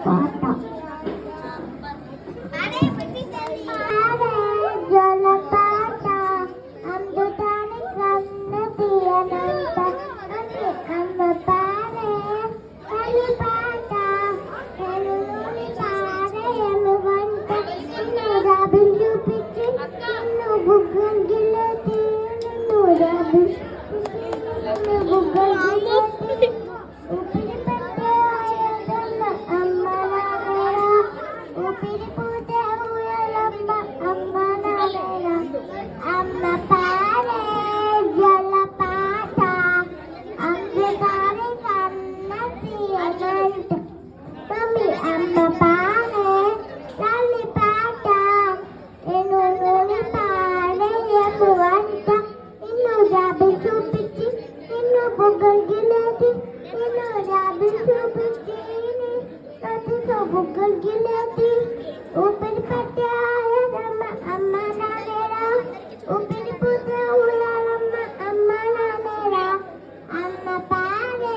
పాట జలపాత అమృతాన్ని కన్ను తీయనంత అమ్మ పారే కలిపాట తెలుగుని పారేయము వంట నిన్ను రాబిల్ చూపించి నిన్ను బుగ్గలు గిల్లెత్తి నిన్ను రాబిల్ నిన్ను బుగ్గలు గిల్లెత్తి ఊపిరి పెట్టే ఆయదమ్మ అమ్మ నానేరా ఊపిరి పూతే ఊయలమ్మ అమ్మ నానేరా అమ్మ పారే జలపాత అమృతాన్ని కన్న తీయనంట మమ్మీ అమ్మ పారే కలిపాట నేను నూనె పారేయము వంట నిన్ను రాబిల్ చూపించి నిన్ను బుగ్గలు గిల్లెత్తి నిన్ను రాబిల్ చూపించి ప్రతితో బుగ్గలు గిల్లెత్తి ఊపిరి పట్టే ఆయదమ్మ అమ్మ నానేరా ఊపిరి పూతే ఊయాలమ్మ అమ్మ నానేరా అమ్మ పారే